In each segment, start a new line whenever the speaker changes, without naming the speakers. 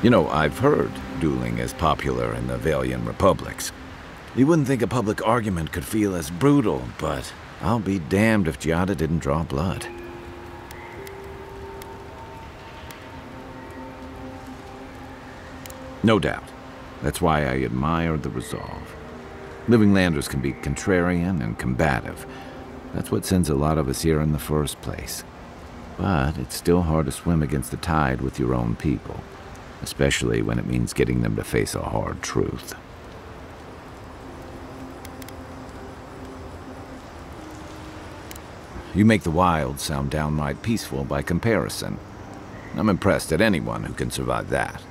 You know, I've heard dueling is popular in the Valian republics. You wouldn't think a public argument could feel as brutal, but I'll be damned if Giada didn't draw blood. No doubt. That's why I admire the resolve. Living Landers can be contrarian and combative. That's what sends a lot of us here in the first place. But it's still hard to swim against the tide with your own people, especially when it means getting them to face a hard truth. You make the wild sound downright peaceful by comparison. I'm impressed at anyone who can survive that,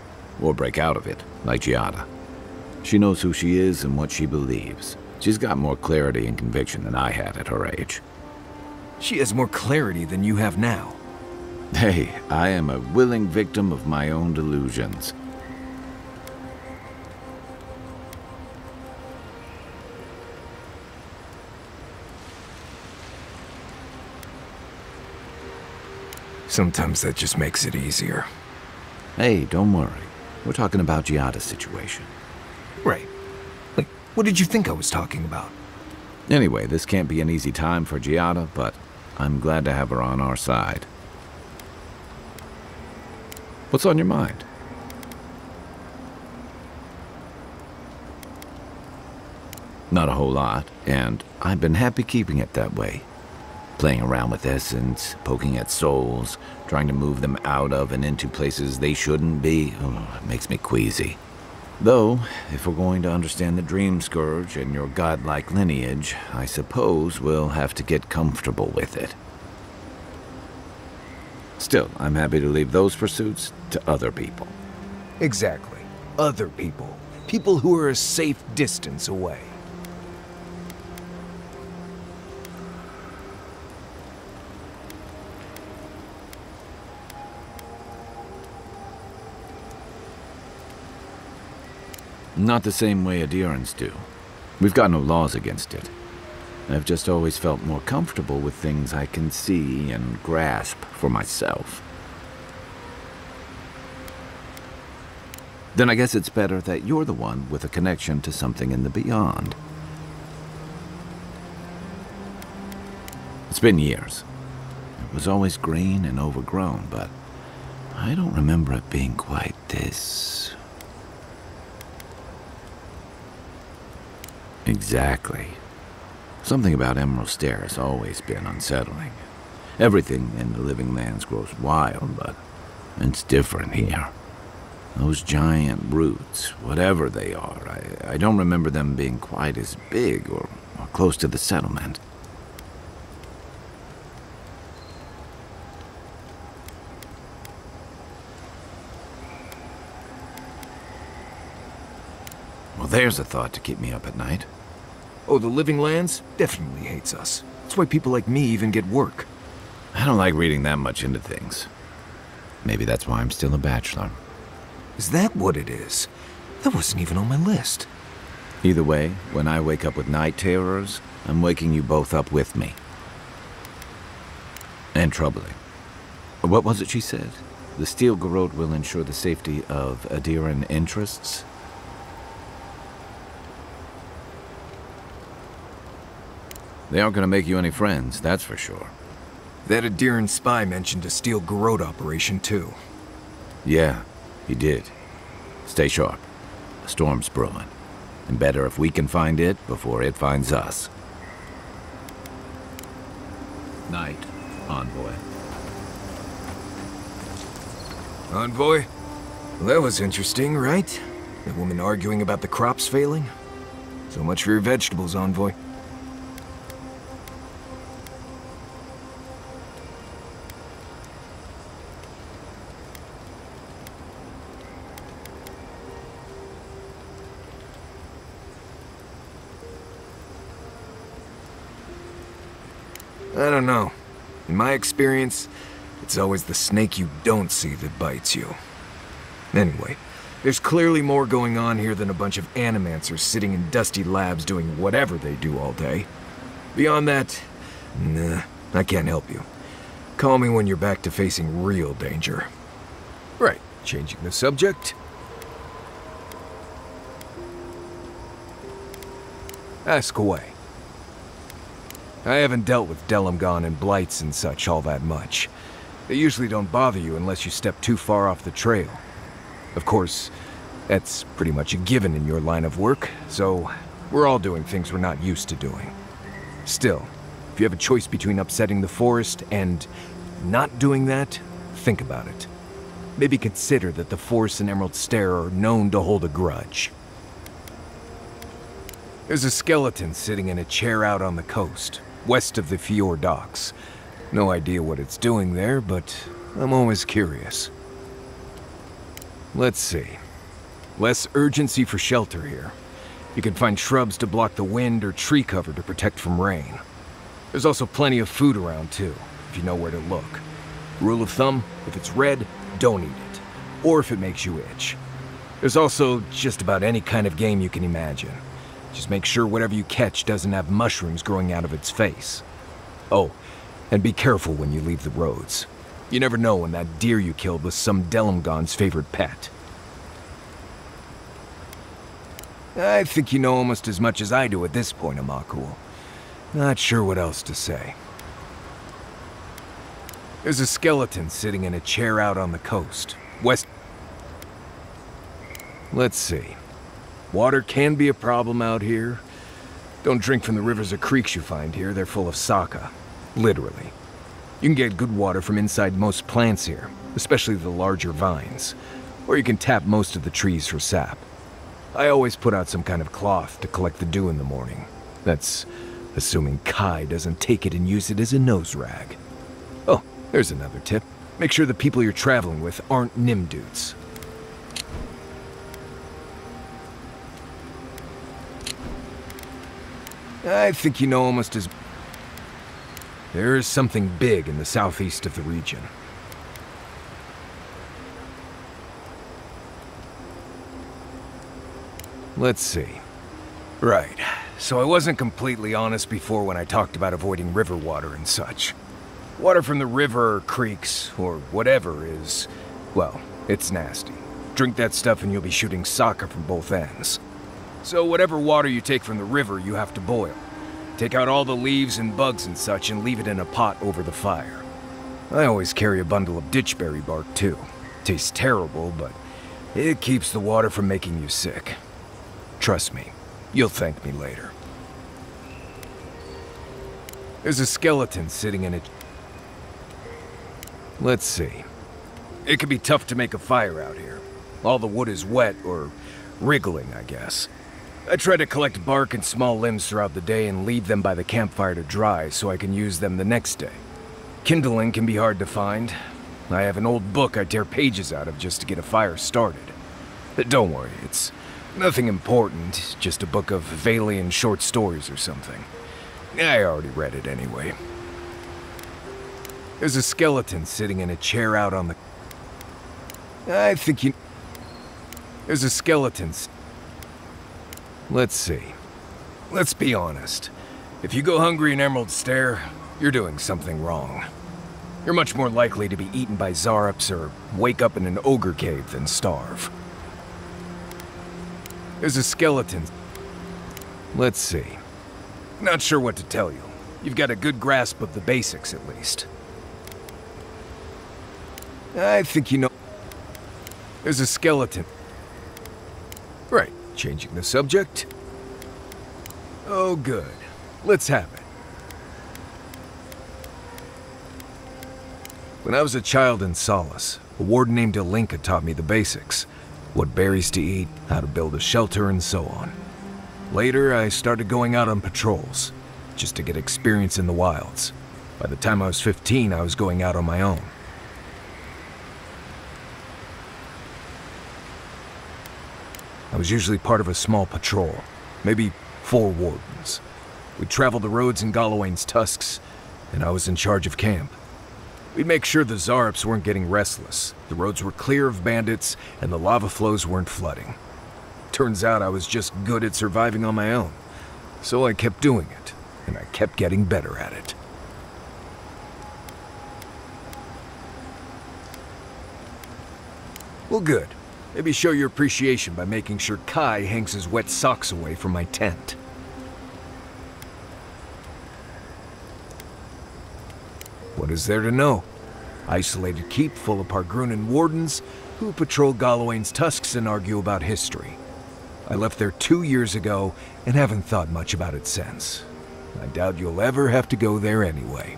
or break out of it, like Giada. She knows who she is and what she believes. She's got more clarity and conviction than I had at her age.
She has more clarity than you have now.
Hey, I am a willing victim of my own delusions.
Sometimes that just makes it easier.
Hey, don't worry. We're talking about Giada's situation.
Right. Like, what did you think I was talking about?
Anyway, this can't be an easy time for Giada, but I'm glad to have her on our side. What's on your mind? Not a whole lot, and I've been happy keeping it that way. Playing around with essence, poking at souls, trying to move them out of and into places they shouldn't be, it makes me queasy. Though, if we're going to understand the Dream Scourge and your godlike lineage, I suppose we'll have to get comfortable with it. Still, I'm happy to leave those pursuits to other people.
Exactly. Other people. People who are a safe distance away.
Not the same way adherents do. We've got no laws against it. I've just always felt more comfortable with things I can see and grasp for myself. Then I guess it's better that you're the one with a connection to something in the beyond. It's been years. It was always green and overgrown, but I don't remember it being quite this. Exactly. Something about Emerald Stair has always been unsettling. Everything in the Living Lands grows wild, but it's different here. Those giant roots, whatever they are, I don't remember them being quite as big or close to the settlement. Well, there's a thought to keep me up at night.
Oh, the Living Lands definitely hates us. That's why people like me even get work.
I don't like reading that much into things. Maybe that's why I'm still a bachelor.
Is that what it is? That wasn't even on my list.
Either way, when I wake up with night terrors, I'm waking you both up with me. And troubling. What was it she said? The Steel Garrote will ensure the safety of Adiran interests? They aren't going to make you any friends, that's for sure.
That Adiran spy mentioned a Steel Garrote operation, too.
Yeah, he did. Stay sharp. A storm's brewing. And better if we can find it before it finds us. Night, Envoy.
Envoy? Well, that was interesting, right? The woman arguing about the crops failing? So much for your vegetables, Envoy. I don't know. In my experience, it's always the snake you don't see that bites you. Anyway, there's clearly more going on here than a bunch of animancers sitting in dusty labs doing whatever they do all day. Beyond that, nah, I can't help you. Call me when you're back to facing real danger. Right, changing the subject, Ask away. I haven't dealt with Delimgon and blights and such all that much. They usually don't bother you unless you step too far off the trail. Of course, that's pretty much a given in your line of work, so we're all doing things we're not used to doing. Still, if you have a choice between upsetting the forest and not doing that, think about it. Maybe consider that the Forest and Emerald Stair are known to hold a grudge. There's a skeleton sitting in a chair out on the coast, west of the Fjord docks. No idea what it's doing there, but I'm always curious. Let's see. Less urgency for shelter here. You can find shrubs to block the wind or tree cover to protect from rain. There's also plenty of food around too, if you know where to look. Rule of thumb, if it's red, don't eat it. Or if it makes you itch. There's also just about any kind of game you can imagine. Just make sure whatever you catch doesn't have mushrooms growing out of its face. Oh, and be careful when you leave the roads. You never know when that deer you killed was some Delimgon's favorite pet. I think you know almost as much as I do at this point, Amakuo. Not sure what else to say. There's a skeleton sitting in a chair out on the coast, west... Let's see. Water can be a problem out here. Don't drink from the rivers or creeks you find here, they're full of saka. Literally. You can get good water from inside most plants here, especially the larger vines. Or you can tap most of the trees for sap. I always put out some kind of cloth to collect the dew in the morning. That's assuming Kai doesn't take it and use it as a nose rag. Oh, there's another tip. Make sure the people you're traveling with aren't Nimdudes. I think you know almost as... There is something big in the southeast of the region. Let's see. Right, so I wasn't completely honest before when I talked about avoiding river water and such. Water from the river or creeks, or whatever is... well, it's nasty. Drink that stuff and you'll be shooting soccer from both ends. So whatever water you take from the river, you have to boil. Take out all the leaves and bugs and such and leave it in a pot over the fire. I always carry a bundle of ditchberry bark too. Tastes terrible, but it keeps the water from making you sick. Trust me, you'll thank me later. There's a skeleton sitting in it. Let's see. It can be tough to make a fire out here. All the wood is wet, or wriggling, I guess. I try to collect bark and small limbs throughout the day and leave them by the campfire to dry so I can use them the next day. Kindling can be hard to find. I have an old book I tear pages out of just to get a fire started. But don't worry, it's nothing important, just a book of Valian short stories or something. I already read it anyway. There's a skeleton sitting in a chair out on the... I think you... There's a skeleton... Let's see. Let's be honest. If you go hungry in Emerald Stair, you're doing something wrong. You're much more likely to be eaten by Zarups or wake up in an ogre cave than starve. There's a skeleton... Let's see. Not sure what to tell you. You've got a good grasp of the basics, at least. I think you know... There's a skeleton... Right. Changing the subject? Oh, good. Let's have it. When I was a child in Solace, a warden named Alinka taught me the basics. What berries to eat, how to build a shelter, and so on. Later, I started going out on patrols, just to get experience in the wilds. By the time I was 15, I was going out on my own. I was usually part of a small patrol, maybe 4 wardens. We'd travel the roads in Galawain's tusks, and I was in charge of camp. We'd make sure the Zarups weren't getting restless, the roads were clear of bandits, and the lava flows weren't flooding. Turns out I was just good at surviving on my own, so I kept doing it, and I kept getting better at it. Well, good. Maybe show your appreciation by making sure Kai hangs his wet socks away from my tent. What is there to know? Isolated keep full of Pargrunan wardens who patrol Galawain's tusks and argue about history. I left there 2 years ago and haven't thought much about it since. I doubt you'll ever have to go there anyway.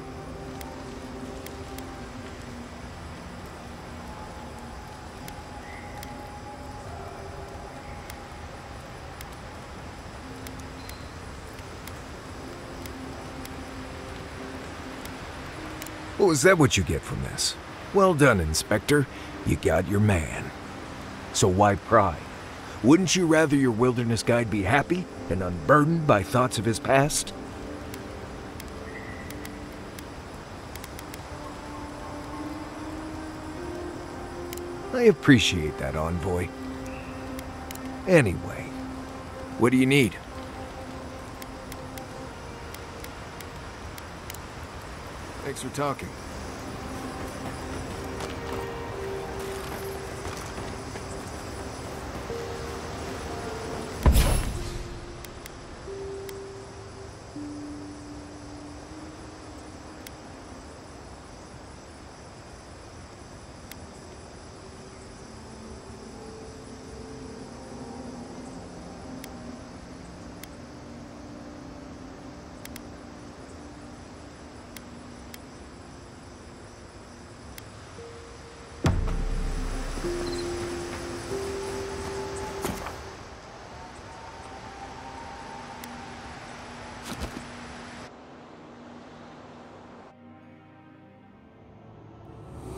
Oh, is that what you get from this? Well done, Inspector. You got your man. So why pry? Wouldn't you rather your wilderness guide be happy and unburdened by thoughts of his past? I appreciate that, envoy. Anyway, what do you need? Thanks for talking.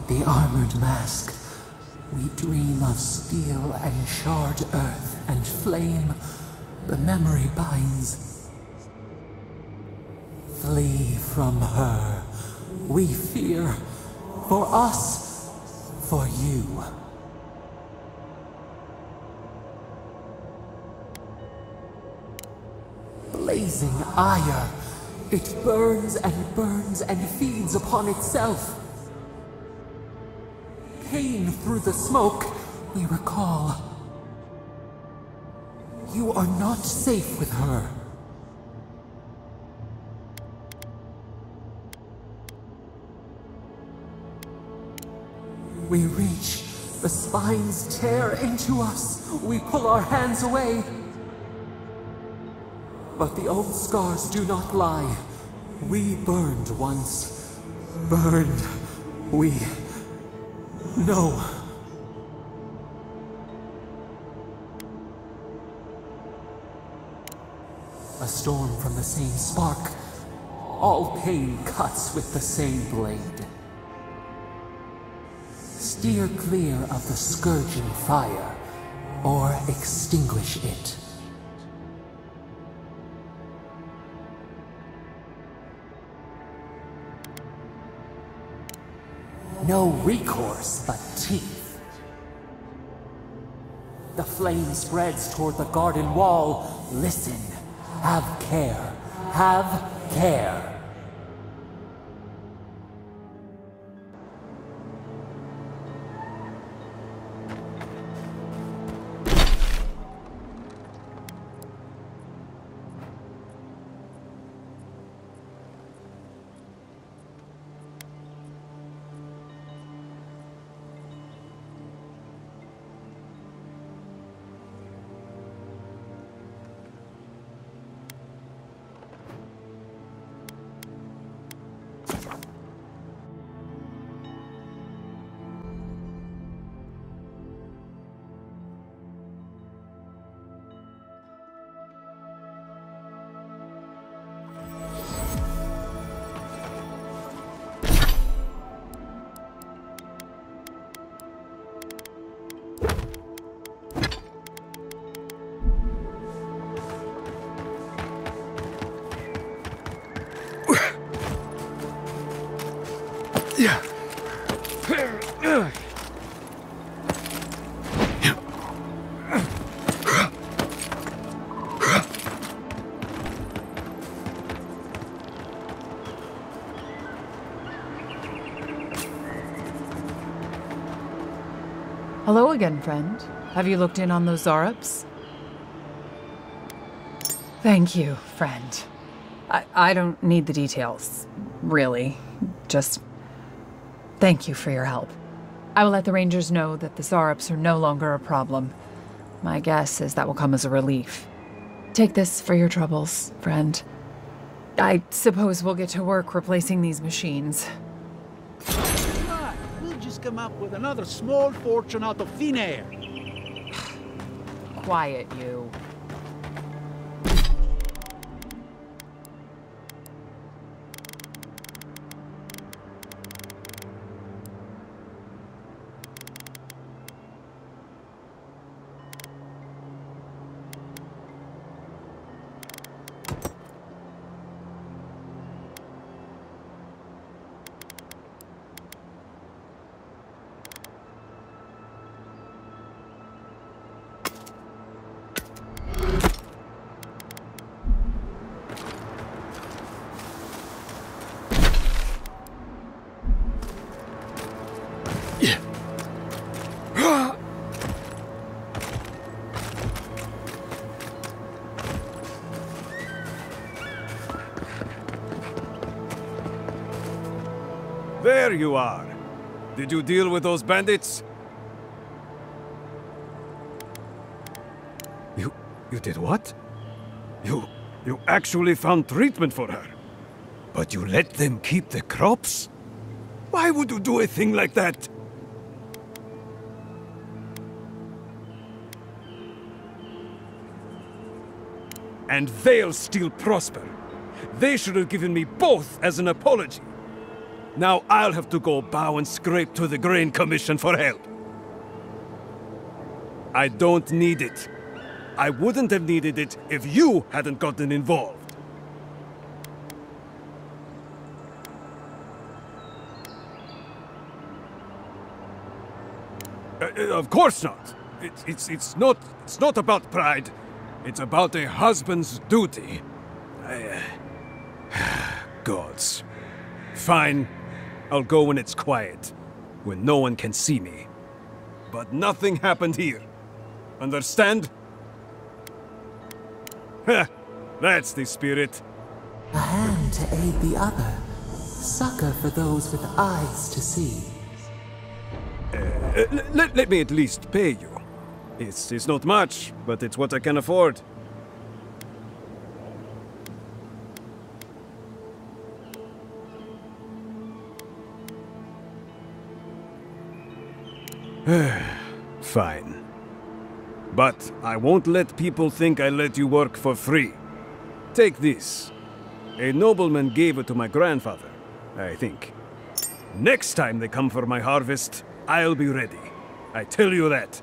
The armored mask. We dream of steel and charred earth and flame. The memory binds. Flee from her. We fear. For us. For you. Blazing ire. It burns and feeds upon itself. Pain through the smoke, we recall. You are not safe with her. We reach, the spines tear into us. We pull our hands away. But the old scars do not lie. We burned once. Burned. We... No. A storm from the same spark. All pain cuts with the same blade. Steer clear of the scourging fire, or extinguish it. No recourse but teeth. The flame spreads toward the garden wall. Listen. Have care. Have care.
Yeah.
Hello again, friend. Have you looked in on those Zarups? Thank you, friend. I don't need the details, really. Just Thank you for your help. I will let the Rangers know that the Zarops are no longer a problem. My guess is that will come as a relief. Take this for your troubles, friend. I suppose we'll get to work replacing these machines.
Right, we'll just come up with another small fortune out of thin air.
Quiet, you.
There you are. Did you deal with those bandits? You did what? You actually found treatment for her? But you let them keep the crops? Why would you do a thing like that? And they'll still prosper. They should have given me both as an apology. Now I'll have to go bow and scrape to the Grain Commission for help. I don't need it. I wouldn't have needed it if you hadn't gotten involved. Of course not. It's not about pride. It's about a husband's duty. Gods. Fine. I'll go when it's quiet, when no one can see me. But nothing happened here. Understand? Heh, that's the spirit.
A hand to aid the other. Succor for those with eyes to see.
Let me at least pay you. It's not much, but it's what I can afford. Fine. But I won't let people think I let you work for free. Take this. A nobleman gave it to my grandfather, I think. Next time they come for my harvest, I'll be ready. I tell you that.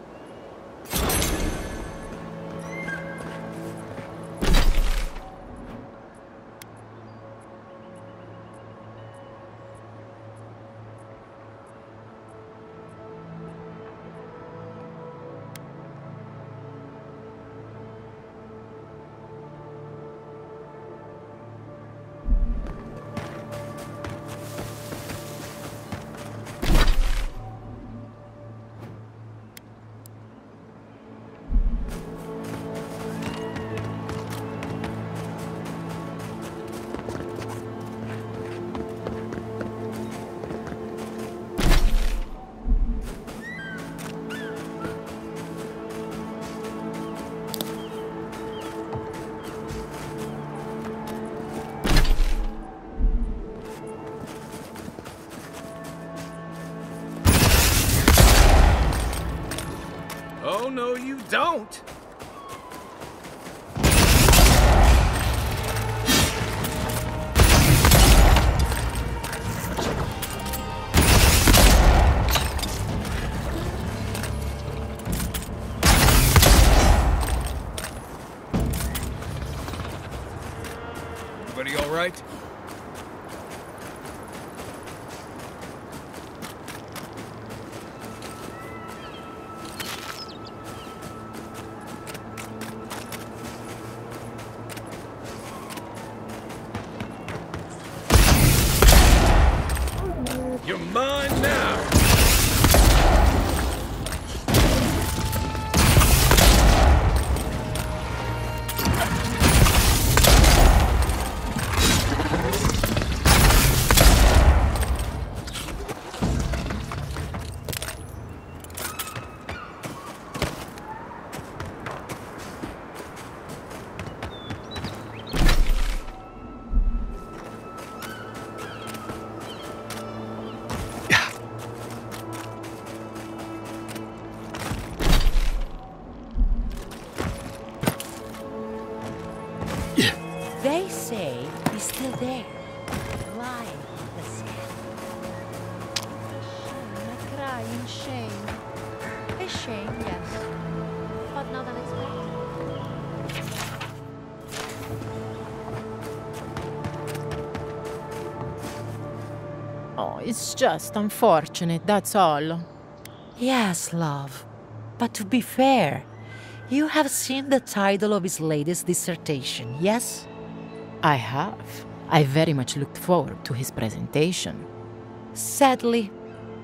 Oh, no, you don't!
Everybody all right?
You're mine now!
die in shame. A shame, yes, but not unexpected.
Oh, it's just unfortunate, that's all.
Yes, love. But to be fair, you have seen the title of his latest dissertation, yes?
I have. I very much looked forward to his presentation.
Sadly,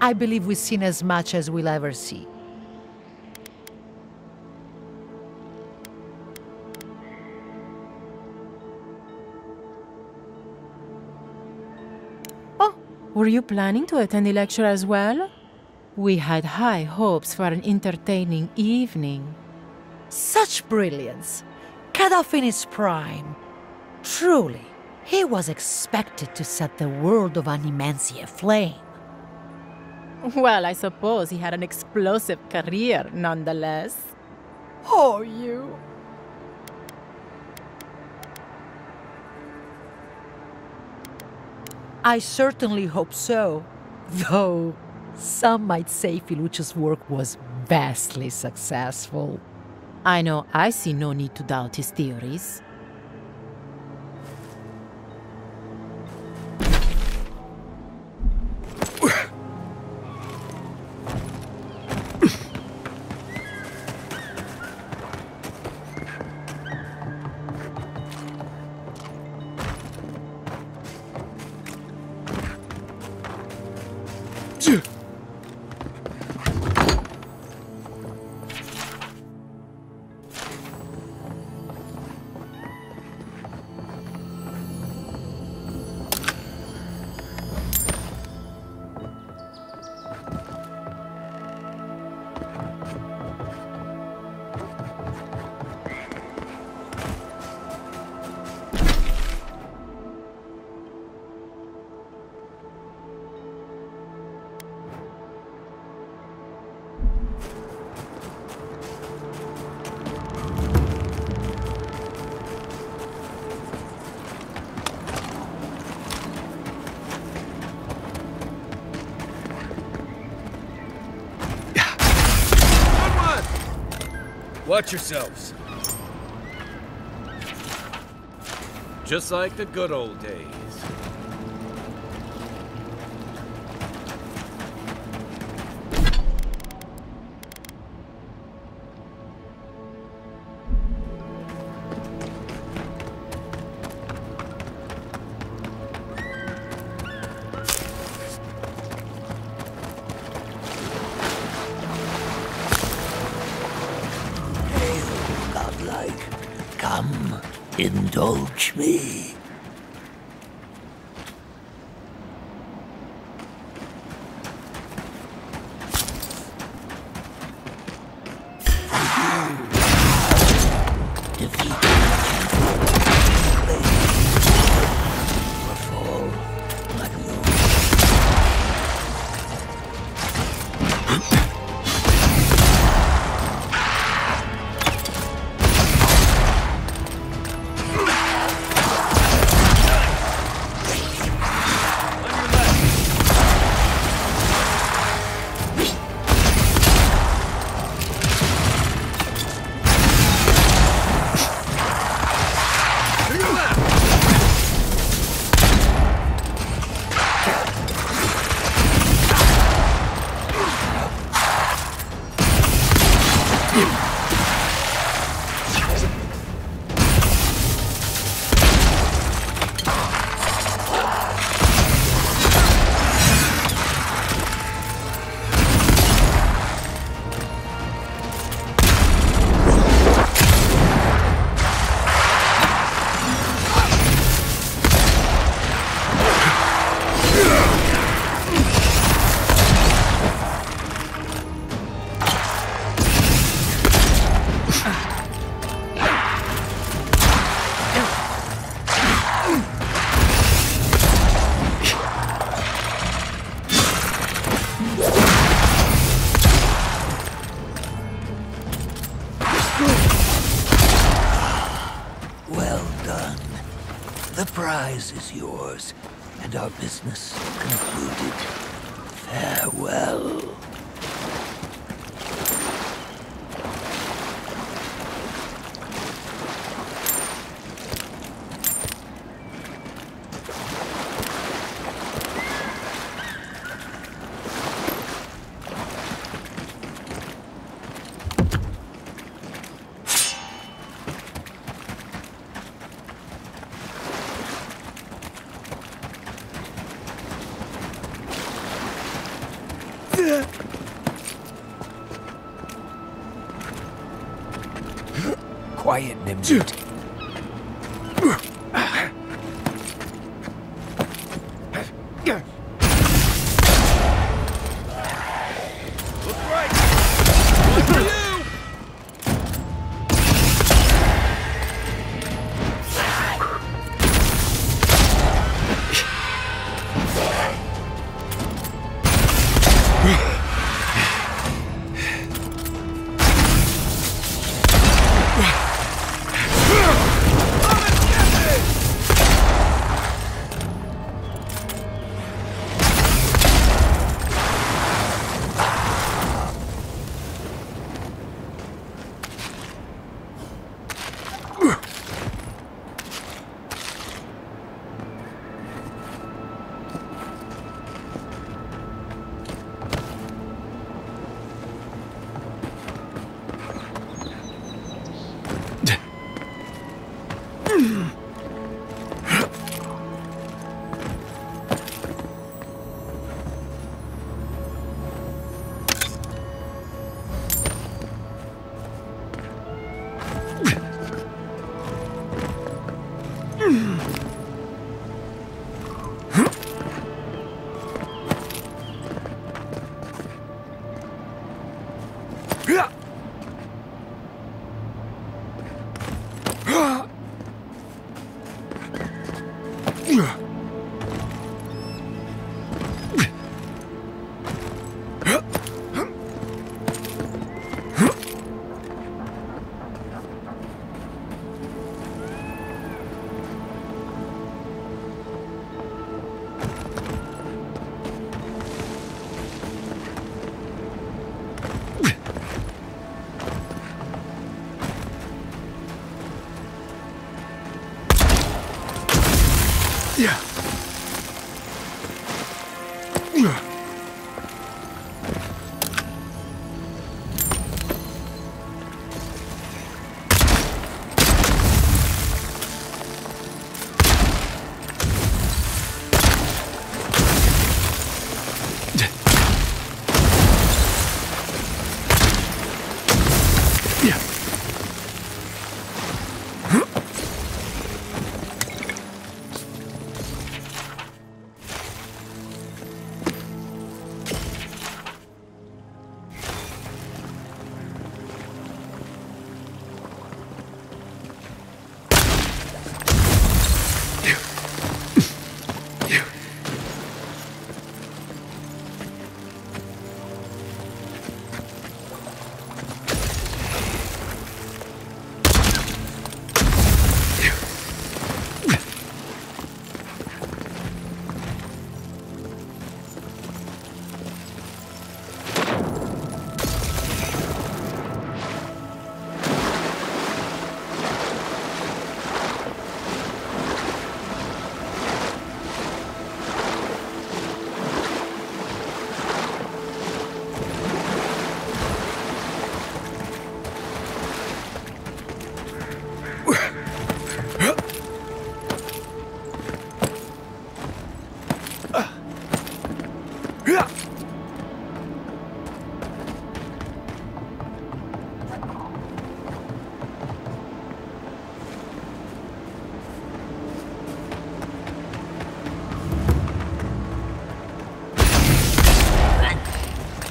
I believe we've seen as much as we'll ever see.
Oh, were you planning to attend the lecture as well? We had high hopes for an entertaining evening.
Such brilliance! Cut off in his prime. Truly, he was expected to set the world of Animancy aflame.
Well, I suppose he had an explosive career, nonetheless. Oh, you.
I certainly hope so. Though, some might say Filucci's work was vastly successful.
I know I see no need to doubt his theories.
Watch yourselves. Just like the good old days.
Come, indulge me. The prize is yours, and our business concluded. Farewell.
Quiet, Nimzut.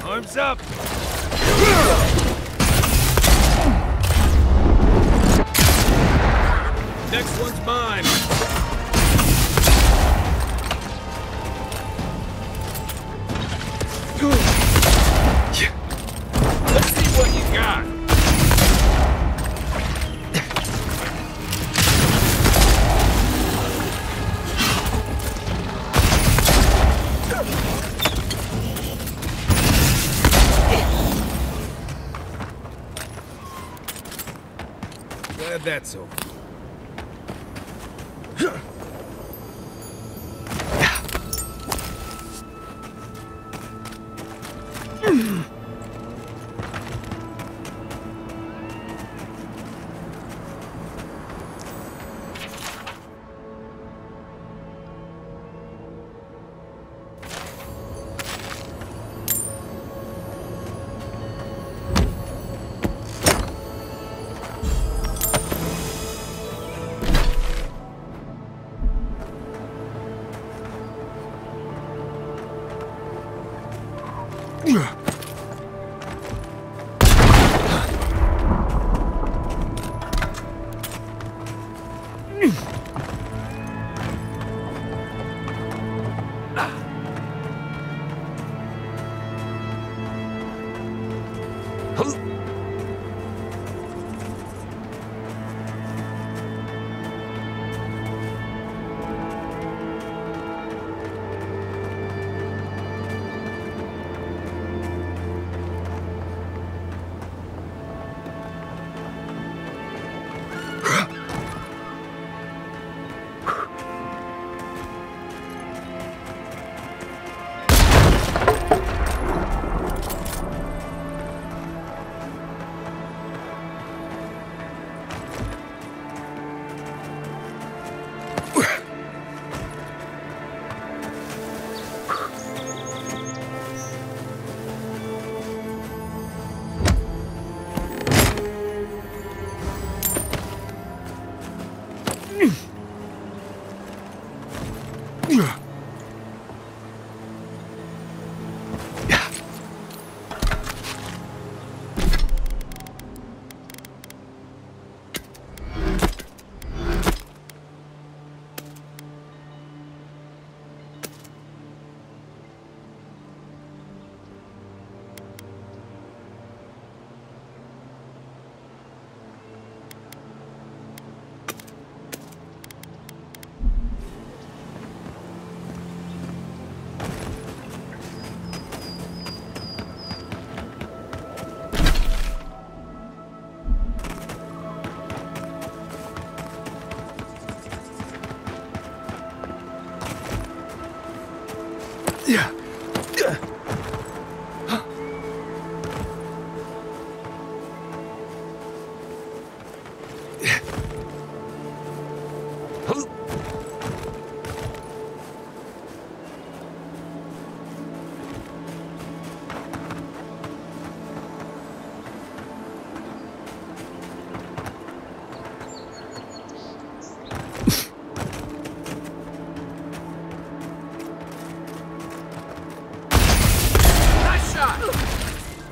Arms up! Next one's mine! Let's see what you got! Glad that's over.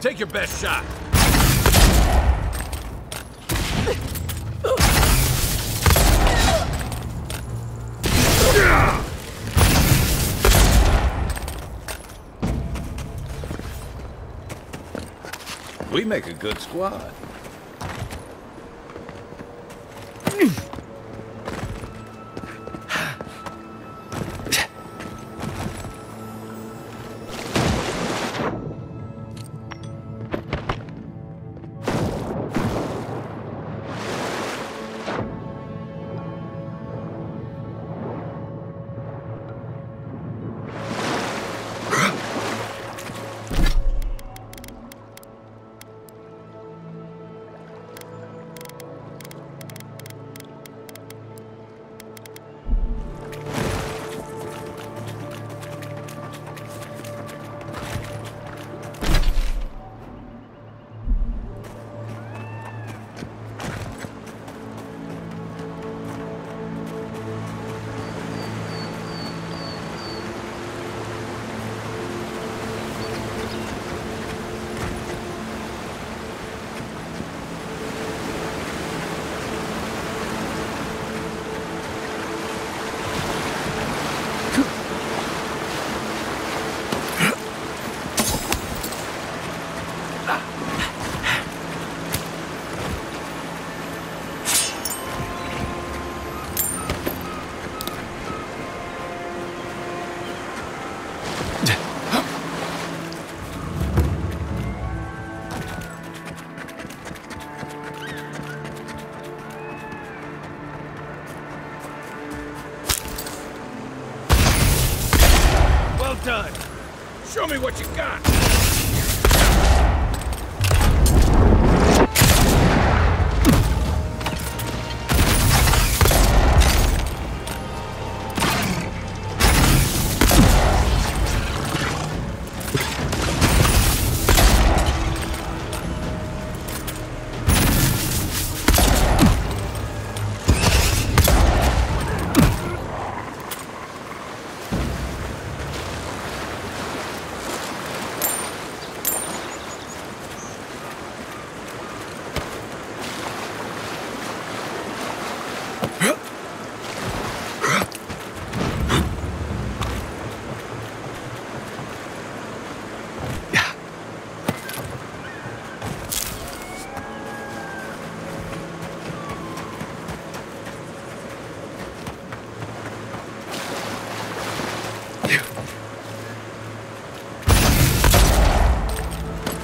Take your best shot.
We make a good squad.
Well done. Show me what you got.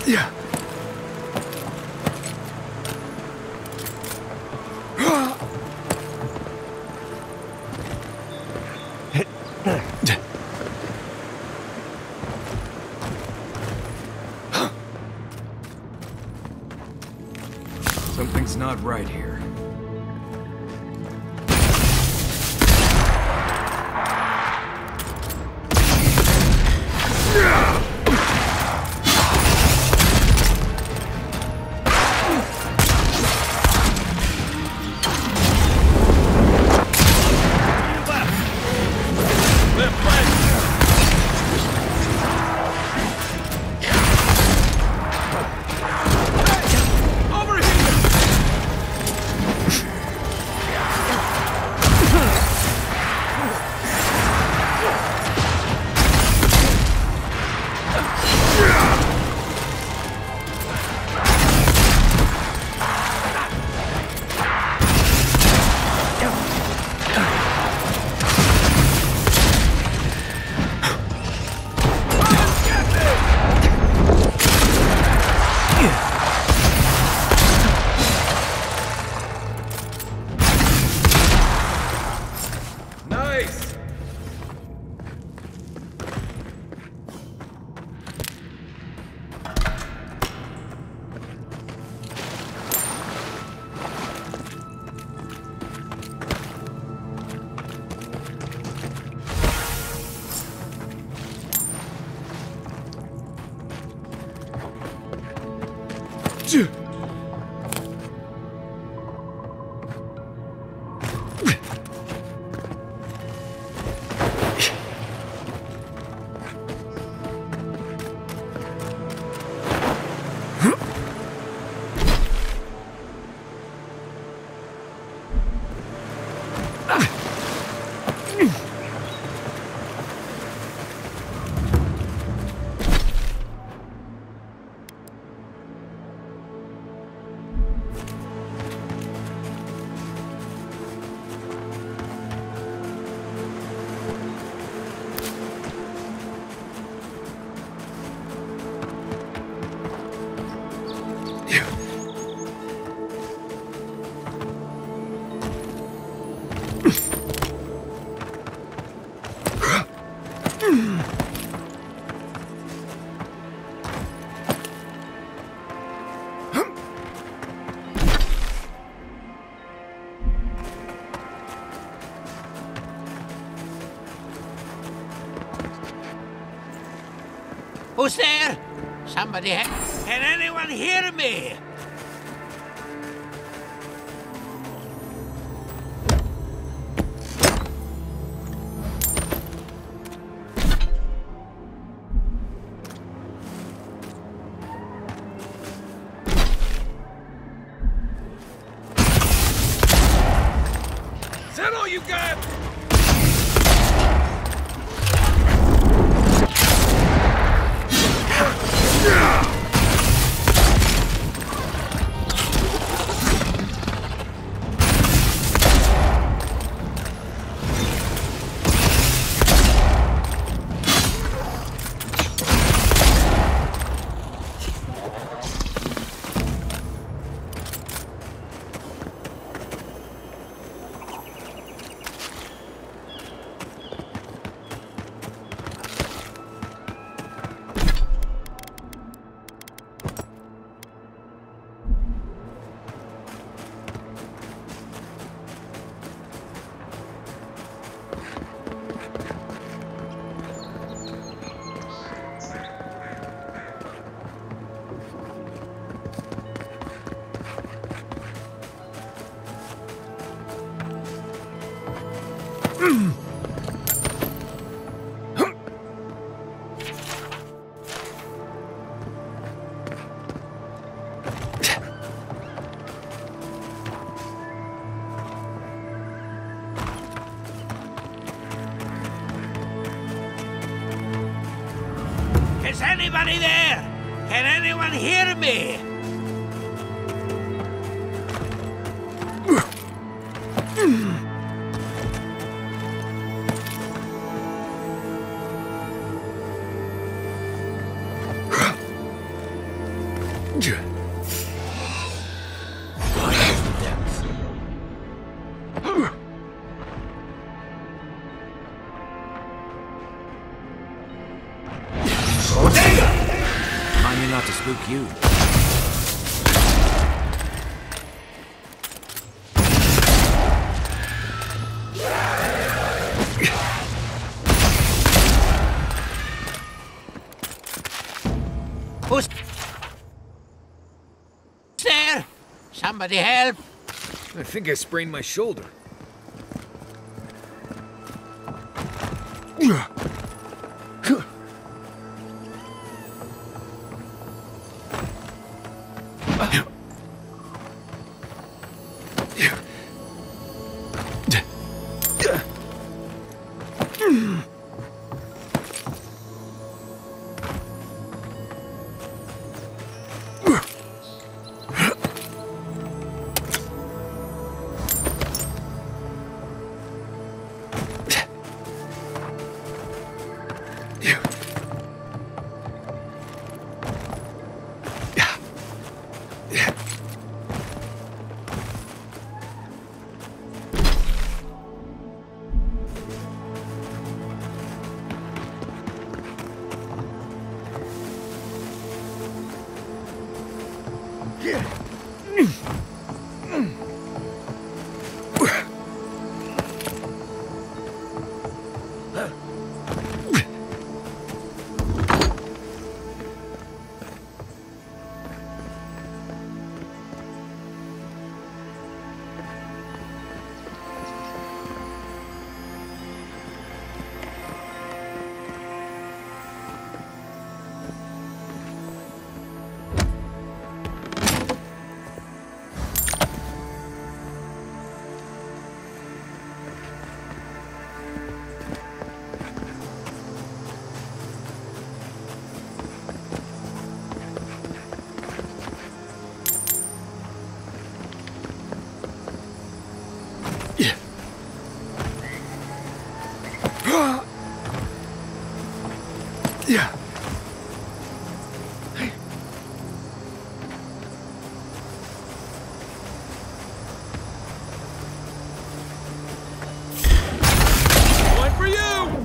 Yeah. Something's not right here.
Who's there? Somebody can anyone hear me? Is that all you got? Is anybody there? Can anyone hear me?
Mind me not to spook you.
Who's there? Somebody help!
I think I sprained my shoulder.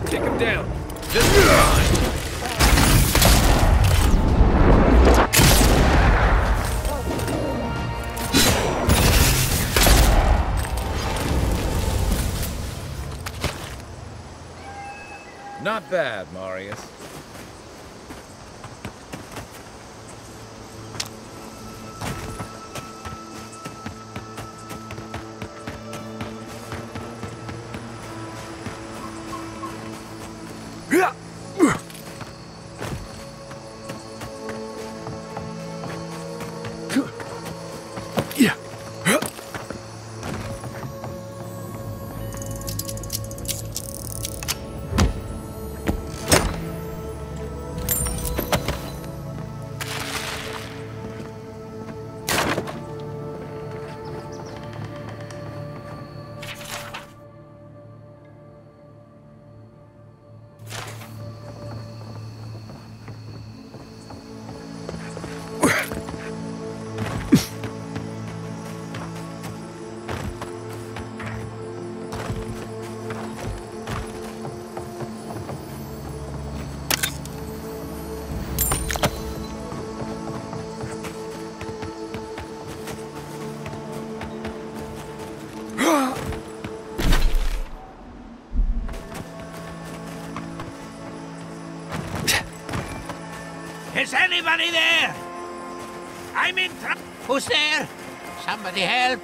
Take him down. This is mine.
Not bad, Marius.
Is anybody there? I'm in trouble. Who's there? Somebody help.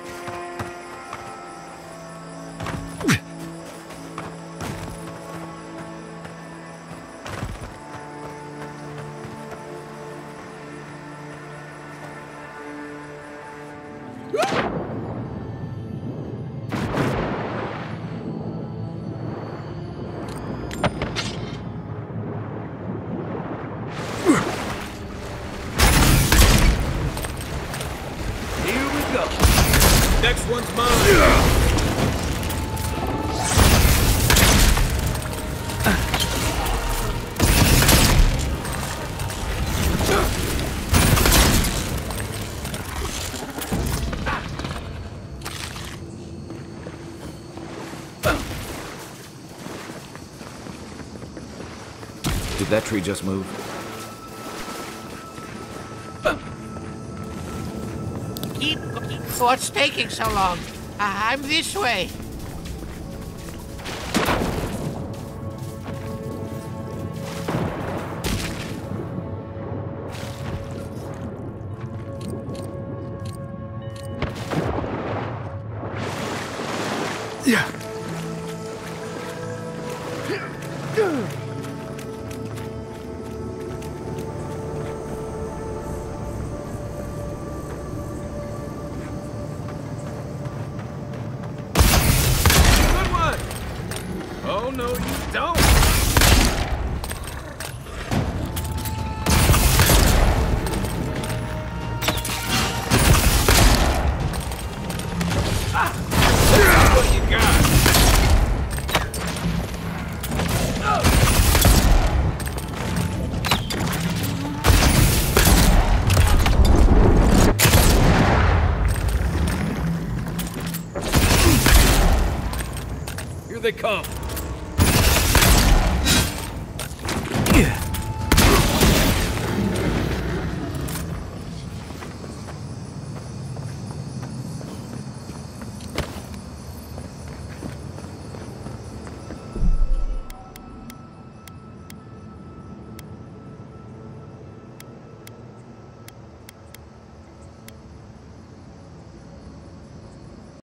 Next one's mine.
Did that tree just move?
Keep going. What's taking so long? I'm this way.
Yeah.
Good one! Oh, no, you don't! What you got? Here they come.